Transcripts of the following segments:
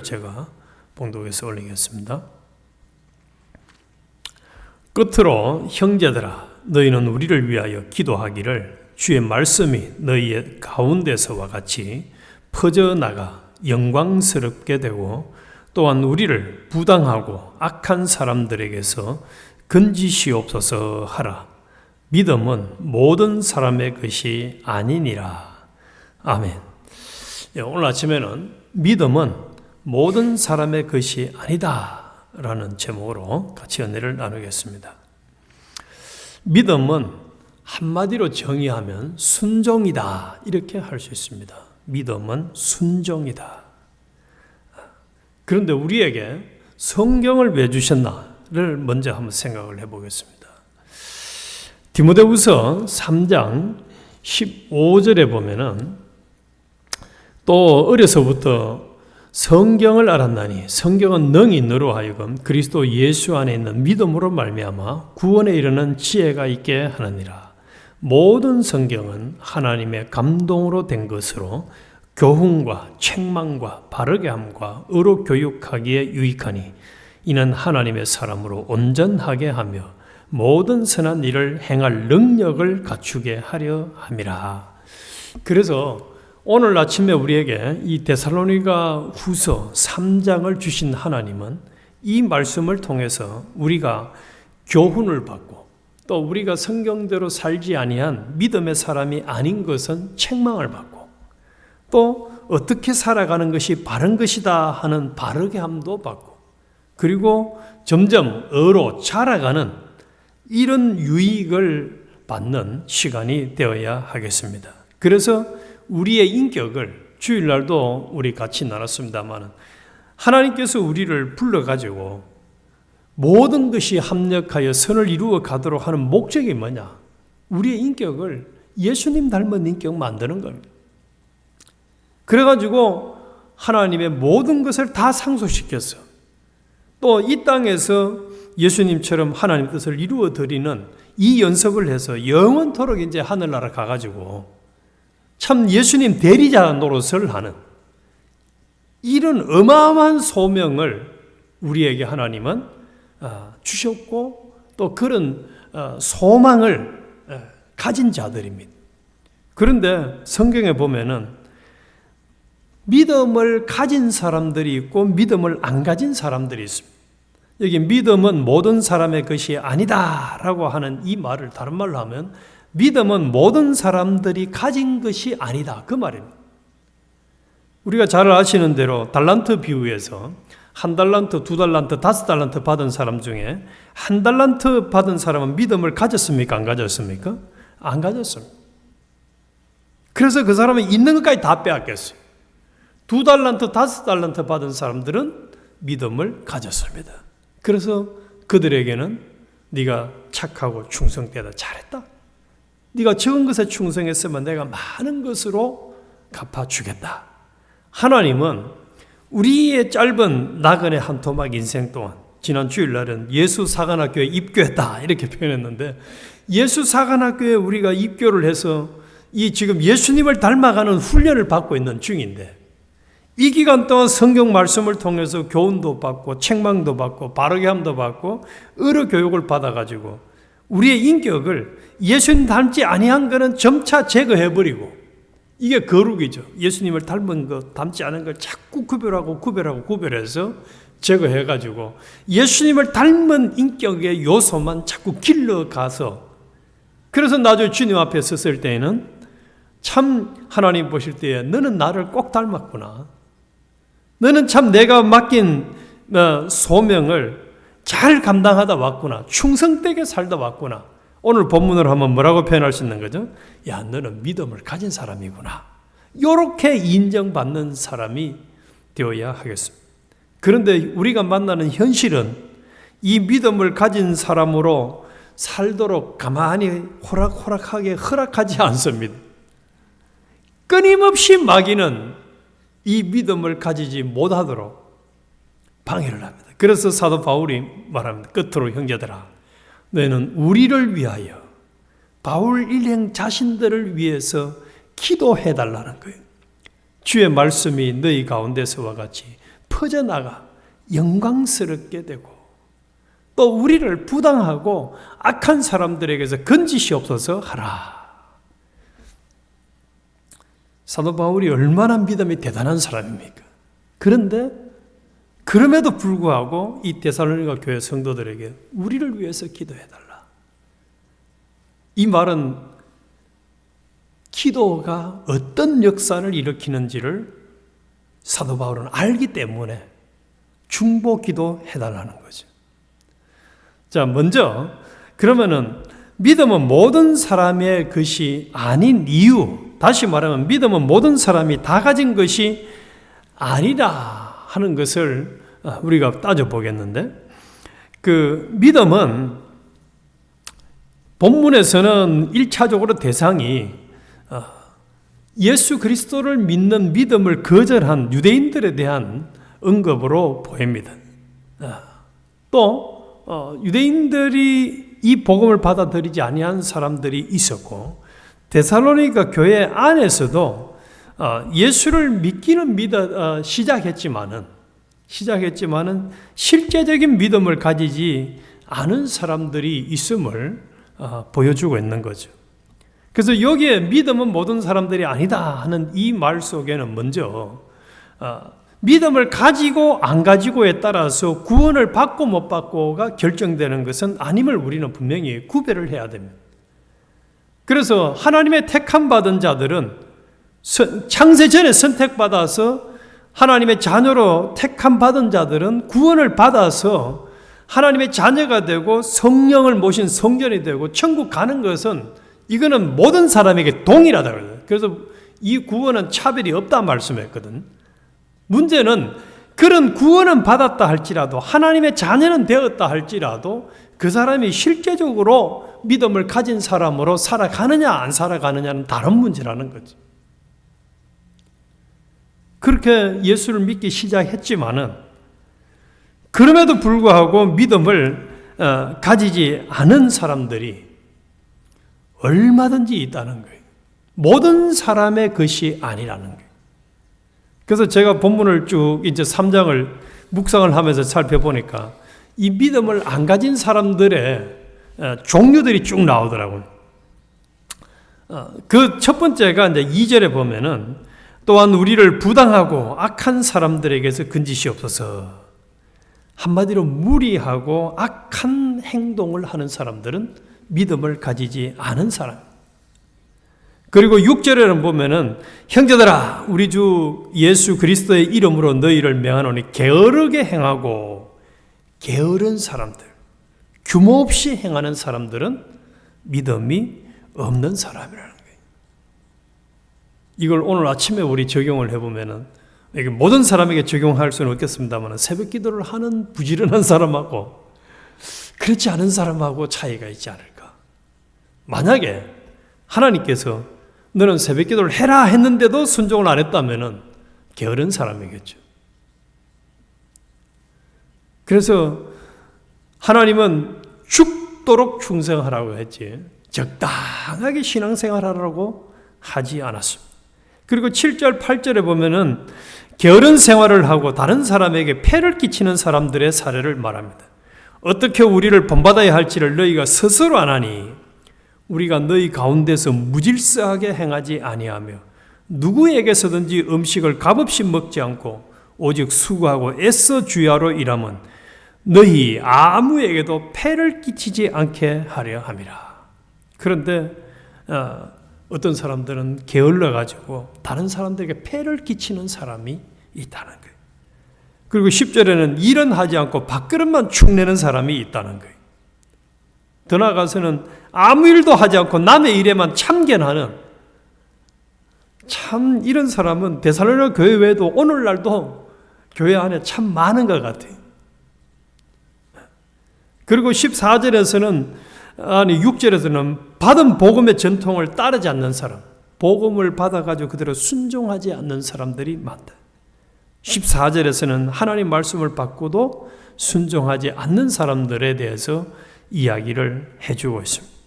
제가 봉독해서 올리겠습니다. 끝으로 형제들아 너희는 우리를 위하여 기도하기를 주의 말씀이 너희의 가운데서와 같이 퍼져나가 영광스럽게 되고 또한 우리를 부당하고 악한 사람들에게서 건지시옵소서 하라. 믿음은 모든 사람의 것이 아니니라. 아멘. 오늘 아침에는 믿음은 모든 사람의 것이 아니다 라는 제목으로 같이 은혜를 나누겠습니다. 믿음은 한마디로 정의하면 순종이다 이렇게 할 수 있습니다. 믿음은 순종이다. 그런데 우리에게 성경을 왜 주셨나를 먼저 한번 생각을 해보겠습니다. 디모데후서 3장 15절에 보면은 또 어려서부터 성경을 알았나니 성경은 능히 너로 하여금 그리스도 예수 안에 있는 믿음으로 말미암아 구원에 이르는 지혜가 있게 하느니라. 모든 성경은 하나님의 감동으로 된 것으로 교훈과 책망과 바르게 함과 의로 교육하기에 유익하니 이는 하나님의 사람으로 온전하게 하며 모든 선한 일을 행할 능력을 갖추게 하려 함이라. 그래서 오늘 아침에 우리에게 이 데살로니가 후서 3장을 주신 하나님은 이 말씀을 통해서 우리가 교훈을 받고 또 우리가 성경대로 살지 아니한 믿음의 사람이 아닌 것은 책망을 받고 또 어떻게 살아가는 것이 바른 것이다 하는 바르게 함도 받고 그리고 점점 의로 자라가는 이런 유익을 받는 시간이 되어야 하겠습니다. 그래서 우리의 인격을 주일날도 우리 같이 나눴습니다만 하나님께서 우리를 불러가지고 모든 것이 합력하여 선을 이루어 가도록 하는 목적이 뭐냐? 우리의 인격을 예수님 닮은 인격 만드는 겁니다. 그래가지고 하나님의 모든 것을 다 상속시켰어. 또 이 땅에서 예수님처럼 하나님 뜻을 이루어 드리는 이 연습을 해서 영원토록 이제 하늘나라 가가지고 참 예수님 대리자 노릇을 하는 이런 어마어마한 소명을 우리에게 하나님은 주셨고 또 그런 소망을 가진 자들입니다. 그런데 성경에 보면은 믿음을 가진 사람들이 있고 믿음을 안 가진 사람들이 있습니다. 여기 믿음은 모든 사람의 것이 아니다라고 하는 이 말을 다른 말로 하면 믿음은 모든 사람들이 가진 것이 아니다. 그 말입니다. 우리가 잘 아시는 대로 달란트 비유에서 1달란트, 2달란트, 5달란트 받은 사람 중에 1달란트 받은 사람은 믿음을 가졌습니까? 안 가졌습니까? 안 가졌습니다. 그래서 그 사람은 있는 것까지 다 빼앗겼어요. 2달란트, 5달란트 받은 사람들은 믿음을 가졌습니다. 그래서 그들에게는 네가 착하고 충성되다 잘했다. 네가 적은 것에 충성했으면 내가 많은 것으로 갚아주겠다. 하나님은 우리의 짧은 나그네 한 토막 인생 동안 지난 주일날은 예수 사관학교에 입교했다 이렇게 표현했는데 예수 사관학교에 우리가 입교를 해서 이 지금 예수님을 닮아가는 훈련을 받고 있는 중인데 이 기간 동안 성경 말씀을 통해서 교훈도 받고 책망도 받고 바르게 함도 받고 의로 교육을 받아가지고 우리의 인격을 예수님 닮지 아니한 것은 점차 제거해버리고 이게 거룩이죠. 예수님을 닮은 것, 닮지 않은 걸 자꾸 구별해서 제거해가지고 예수님을 닮은 인격의 요소만 자꾸 길러가서 그래서 나중에 주님 앞에 섰을 때에는 참 하나님 보실 때에 너는 나를 꼭 닮았구나. 너는 참 내가 맡긴 소명을 잘 감당하다 왔구나. 충성되게 살다 왔구나. 오늘 본문으로 하면 뭐라고 표현할 수 있는 거죠? 야, 너는 믿음을 가진 사람이구나. 이렇게 인정받는 사람이 되어야 하겠습니다. 그런데 우리가 만나는 현실은 이 믿음을 가진 사람으로 살도록 가만히 호락호락하게 허락하지 않습니다. 끊임없이 마귀는 이 믿음을 가지지 못하도록 방해를 합니다. 그래서 사도 바울이 말합니다. 끝으로 형제들아 너희는 우리를 위하여 바울 일행 자신들을 위해서 기도해달라는 거예요. 주의 말씀이 너희 가운데서와 같이 퍼져나가 영광스럽게 되고 또 우리를 부당하고 악한 사람들에게서 건지시옵소서 하라. 사도 바울이 얼마나 믿음이 대단한 사람입니까? 그런데 그럼에도 불구하고 이 데살로니가 교회 성도들에게 우리를 위해서 기도해달라. 이 말은 기도가 어떤 역사를 일으키는지를 사도 바울은 알기 때문에 중보 기도해달라는 거죠. 자, 먼저 그러면은 믿음은 모든 사람의 것이 아닌 이유, 다시 말하면 믿음은 모든 사람이 다 가진 것이 아니라 하는 것을 우리가 따져보겠는데, 그 믿음은 본문에서는 1차적으로 대상이 예수 그리스도를 믿는 믿음을 거절한 유대인들에 대한 언급으로 보입니다. 또 유대인들이 이 복음을 받아들이지 아니한 사람들이 있었고, 데살로니가 교회 안에서도 예수를 믿기는 시작했지만은 실제적인 믿음을 가지지 않은 사람들이 있음을 보여주고 있는 거죠. 그래서 여기에 믿음은 모든 사람들이 아니다 하는 이 말 속에는 먼저 믿음을 가지고 안 가지고에 따라서 구원을 받고 못 받고가 결정되는 것은 아님을 우리는 분명히 구별을 해야 됩니다. 그래서 하나님의 택함 받은 자들은 창세 전에 선택받아서 하나님의 자녀로 택함 받은 자들은 구원을 받아서 하나님의 자녀가 되고 성령을 모신 성전이 되고 천국 가는 것은 이거는 모든 사람에게 동일하다 그래요. 그래서 이 구원은 차별이 없다 말씀했거든. 문제는 그런 구원은 받았다 할지라도 하나님의 자녀는 되었다 할지라도 그 사람이 실제적으로 믿음을 가진 사람으로 살아가느냐 안 살아가느냐는 다른 문제라는 거지. 그렇게 예수를 믿기 시작했지만은 그럼에도 불구하고 믿음을 가지지 않은 사람들이 얼마든지 있다는 거예요. 모든 사람의 것이 아니라는 거예요. 그래서 제가 본문을 쭉 이제 3장을 묵상을 하면서 살펴보니까 이 믿음을 안 가진 사람들의 종류들이 쭉 나오더라고요. 그 첫 번째가 이제 2절에 보면은 또한 우리를 부당하고 악한 사람들에게서 건지시옵소서. 한마디로 무리하고 악한 행동을 하는 사람들은 믿음을 가지지 않은 사람. 그리고 6절에는 보면은 형제들아 우리 주 예수 그리스도의 이름으로 너희를 명하노니 게으르게 행하고 게으른 사람들, 규모 없이 행하는 사람들은 믿음이 없는 사람이라는 거예요. 이걸 오늘 아침에 우리 적용을 해보면은 이게 모든 사람에게 적용할 수는 없겠습니다만 새벽 기도를 하는 부지런한 사람하고 그렇지 않은 사람하고 차이가 있지 않을까. 만약에 하나님께서 너는 새벽 기도를 해라 했는데도 순종을 안 했다면은 게으른 사람이겠죠. 그래서 하나님은 죽도록 충성하라고 했지 적당하게 신앙생활하라고 하지 않았습니다. 그리고 7절, 8절에 보면은 게으른 생활을 하고 다른 사람에게 폐를 끼치는 사람들의 사례를 말합니다. 어떻게 우리를 본받아야 할지를 너희가 스스로 아나니 우리가 너희 가운데서 무질서하게 행하지 아니하며 누구에게서든지 음식을 값없이 먹지 않고 오직 수고하고 애써 주야로 일하면 너희 아무에게도 폐를 끼치지 않게 하려 함이라. 그런데 어떤 사람들은 게을러가지고 다른 사람들에게 폐를 끼치는 사람이 있다는 거예요. 그리고 10절에는 일은 하지 않고 밥그릇만 축내는 사람이 있다는 거예요. 더 나아가서는 아무 일도 하지 않고 남의 일에만 참견하는 참 이런 사람은 데살로니가 교회 외에도 오늘날도 교회 안에 참 많은 것 같아요. 그리고 14절에서는 아니 6절에서는 받은 복음의 전통을 따르지 않는 사람, 복음을 받아가지고 그대로 순종하지 않는 사람들이 많다. 14절에서는 하나님 말씀을 받고도 순종하지 않는 사람들에 대해서 이야기를 해주고 있습니다.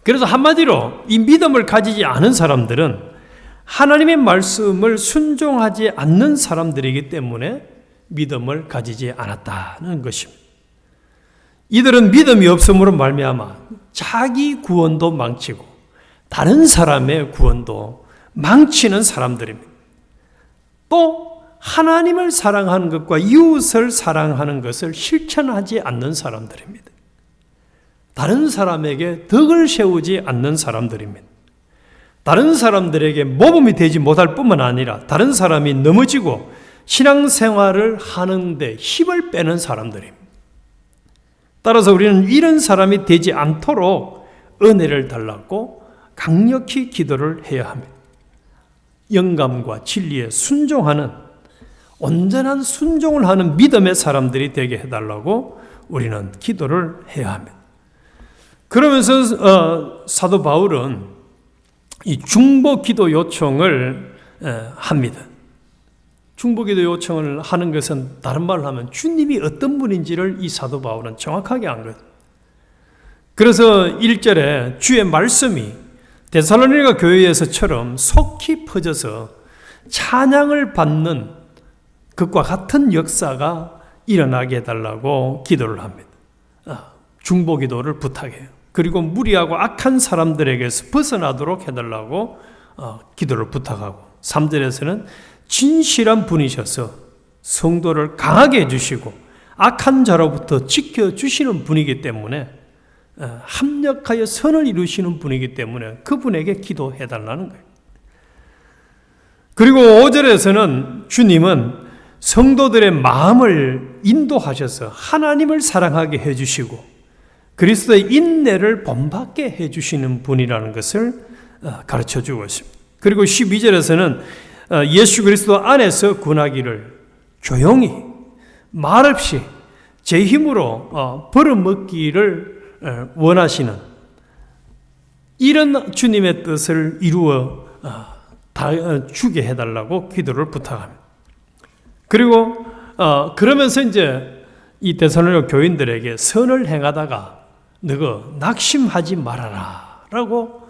그래서 한마디로 이 믿음을 가지지 않은 사람들은 하나님의 말씀을 순종하지 않는 사람들이기 때문에 믿음을 가지지 않았다는 것입니다. 이들은 믿음이 없음으로 말미암아 자기 구원도 망치고 다른 사람의 구원도 망치는 사람들입니다. 또 하나님을 사랑하는 것과 이웃을 사랑하는 것을 실천하지 않는 사람들입니다. 다른 사람에게 덕을 세우지 않는 사람들입니다. 다른 사람들에게 모범이 되지 못할 뿐만 아니라 다른 사람이 넘어지고 신앙생활을 하는데 힘을 빼는 사람들입니다. 따라서 우리는 이런 사람이 되지 않도록 은혜를 달라고 강력히 기도를 해야 합니다. 영감과 진리에 순종하는, 온전한 순종을 하는 믿음의 사람들이 되게 해달라고 우리는 기도를 해야 합니다. 그러면서 사도 바울은 이 중보기도 요청을 합니다. 중보기도 요청을 하는 것은 다른 말로 하면 주님이 어떤 분인지를 이 사도 바울은 정확하게 안 거예요. 그래서 1절에 주의 말씀이 데살로니가 교회에서처럼 속히 퍼져서 찬양을 받는 것과 같은 역사가 일어나게 해달라고 기도를 합니다. 중보기도를 부탁해요. 그리고 무리하고 악한 사람들에게서 벗어나도록 해달라고 기도를 부탁하고 3절에서는 진실한 분이셔서 성도를 강하게 해주시고 악한 자로부터 지켜주시는 분이기 때문에 합력하여 선을 이루시는 분이기 때문에 그분에게 기도해달라는 거예요. 그리고 5절에서는 주님은 성도들의 마음을 인도하셔서 하나님을 사랑하게 해주시고 그리스도의 인내를 본받게 해주시는 분이라는 것을 가르쳐주고 있습니다. 그리고 12절에서는 예수 그리스도 안에서 군하기를 조용히 말없이 제 힘으로 벌어먹기를 원하시는 이런 주님의 뜻을 이루어 주게 해달라고 기도를 부탁합니다. 그리고 그러면서 이제 이 데살로니가 교인들에게 선을 행하다가 너가 낙심하지 말아라 라고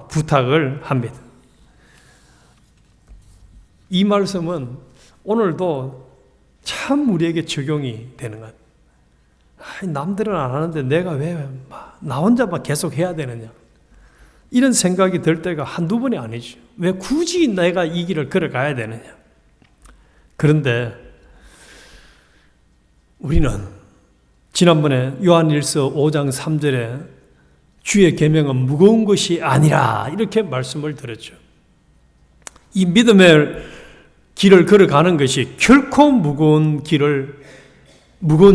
부탁을 합니다. 이 말씀은 오늘도 참 우리에게 적용이 되는 것 같아요. 남들은 안 하는데 내가 왜 나 혼자만 계속 해야 되느냐. 이런 생각이 들 때가 한두 번이 아니죠. 왜 굳이 내가 이 길을 걸어가야 되느냐. 그런데 우리는 지난번에 요한일서 5장 3절에 주의 계명은 무거운 것이 아니라 이렇게 말씀을 드렸죠. 이 믿음의 길을 걸어가는 것이 결코 무거운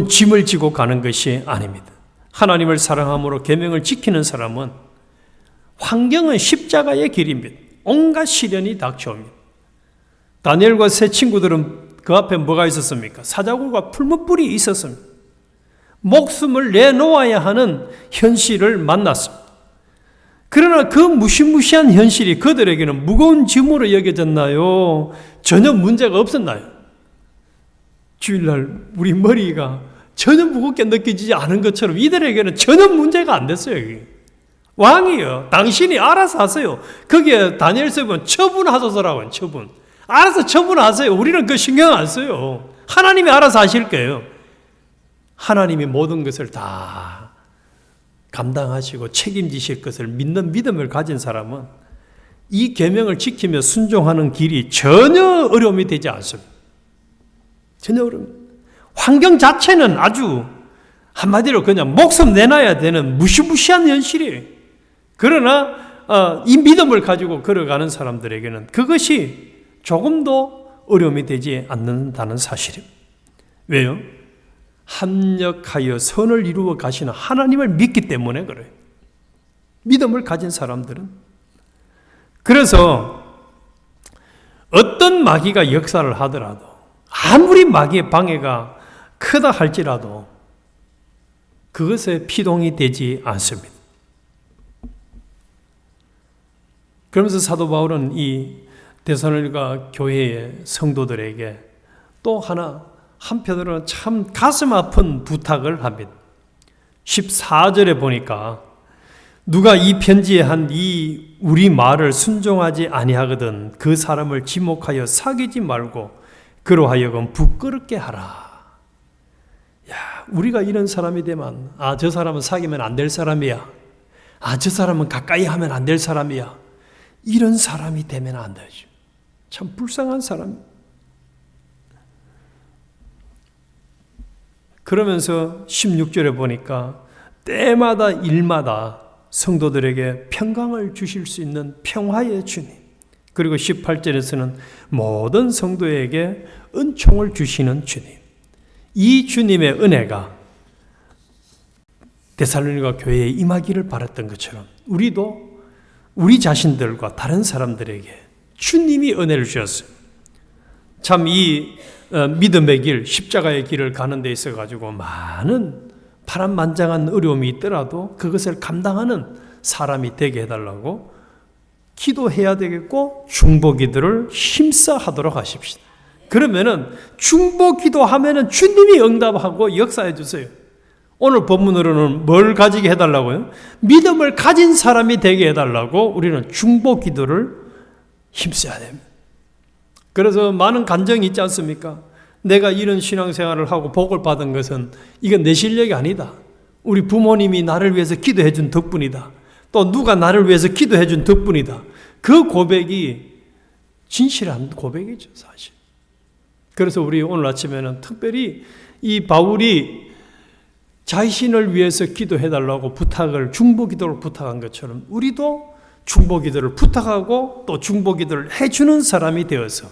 짐을 지고 가는 것이 아닙니다. 하나님을 사랑함으로 계명을 지키는 사람은 환경은 십자가의 길입니다. 온갖 시련이 닥쳐옵니다. 다니엘과 세 친구들은 그 앞에 뭐가 있었습니까? 사자굴과 풀무불이 있었습니다. 목숨을 내놓아야 하는 현실을 만났습니다. 그러나 그 무시무시한 현실이 그들에게는 무거운 짐으로 여겨졌나요? 전혀 문제가 없었나요? 주일날 우리 머리가 전혀 무겁게 느껴지지 않은 것처럼 이들에게는 전혀 문제가 안 됐어요. 왕이요. 당신이 알아서 하세요. 거기에 다니엘서 보면 처분하소서라고요. 처분. 알아서 처분하세요. 우리는 그 신경 안 써요. 하나님이 알아서 하실 거예요. 하나님이 모든 것을 다 감당하시고 책임지실 것을 믿는 믿음을 가진 사람은 이 계명을 지키며 순종하는 길이 전혀 어려움이 되지 않습니다. 전혀 어려움. 환경 자체는 아주 한마디로 그냥 목숨 내놔야 되는 무시무시한 현실이에요. 그러나 이 믿음을 가지고 걸어가는 사람들에게는 그것이 조금도 어려움이 되지 않는다는 사실입니다. 왜요? 합력하여 선을 이루어 가시는 하나님을 믿기 때문에 그래요. 믿음을 가진 사람들은. 그래서 어떤 마귀가 역사를 하더라도 아무리 마귀의 방해가 크다 할지라도 그것에 피동이 되지 않습니다. 그러면서 사도 바울은 이 데살로니가 교회의 성도들에게 또 한편으로는 참 가슴 아픈 부탁을 합니다. 14절에 보니까 누가 이 편지에 한 이 우리 말을 순종하지 아니하거든 그 사람을 지목하여 사귀지 말고 그로 하여금 부끄럽게 하라. 야, 우리가 이런 사람이 되면 저 사람은 사귀면 안 될 사람이야. 저 사람은 가까이 하면 안 될 사람이야. 이런 사람이 되면 안 되죠. 참 불쌍한 사람. 그러면서 16절에 보니까 때마다 일마다 성도들에게 평강을 주실 수 있는 평화의 주님, 그리고 18절에서는 모든 성도에게 은총을 주시는 주님, 이 주님의 은혜가 데살로니가 교회에 임하기를 바랐던 것처럼 우리도 우리 자신들과 다른 사람들에게 주님이 은혜를 주셨어요. 참 이 믿음의 길, 십자가의 길을 가는 데 있어 가지고 많은 파란만장한 어려움이 있더라도 그것을 감당하는 사람이 되게 해달라고 기도해야 되겠고 중보기도를 힘써 하도록 하십시다. 그러면은 중보기도 하면은 주님이 응답하고 역사해 주세요. 오늘 본문으로는 뭘 가지게 해달라고요? 믿음을 가진 사람이 되게 해달라고 우리는 중보기도를 힘써야 됩니다. 그래서 많은 간증이 있지 않습니까? 내가 이런 신앙생활을 하고 복을 받은 것은 이건 내 실력이 아니다. 우리 부모님이 나를 위해서 기도해 준 덕분이다. 또 누가 나를 위해서 기도해 준 덕분이다. 그 고백이 진실한 고백이죠, 사실. 그래서 우리 오늘 아침에는 특별히 이 바울이 자신을 위해서 기도해 달라고 부탁을, 중보기도를 부탁한 것처럼 우리도 중보기도를 부탁하고 또 중보기도를 해주는 사람이 되어서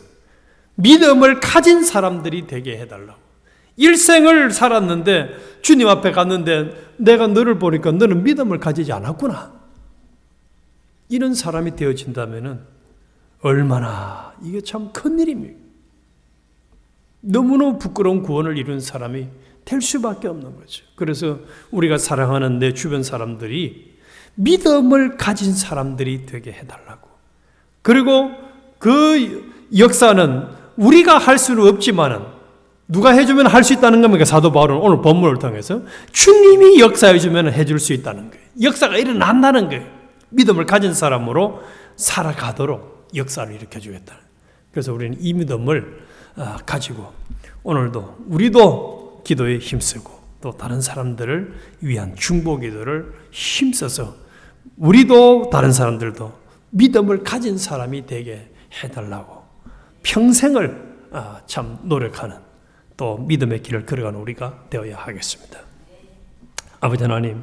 믿음을 가진 사람들이 되게 해달라고. 일생을 살았는데 주님 앞에 갔는데 내가 너를 보니까 너는 믿음을 가지지 않았구나. 이런 사람이 되어진다면 얼마나 이게 참 큰일입니다. 너무너무 부끄러운 구원을 이룬 사람이 될 수밖에 없는 거죠. 그래서 우리가 사랑하는 내 주변 사람들이 믿음을 가진 사람들이 되게 해달라고. 그리고 그 역사는 우리가 할 수는 없지만은 누가 해주면 할 수 있다는 겁니까? 사도 바울은 오늘 본문을 통해서 주님이 역사해주면 해줄 수 있다는 거예요. 역사가 일어난다는 거예요. 믿음을 가진 사람으로 살아가도록 역사를 일으켜주겠다. 그래서 우리는 이 믿음을 가지고 오늘도 우리도 기도에 힘쓰고 또 다른 사람들을 위한 중보기도를 힘써서 우리도 다른 사람들도 믿음을 가진 사람이 되게 해달라고 평생을 참 노력하는 또 믿음의 길을 걸어가는 우리가 되어야 하겠습니다. 아버지 하나님,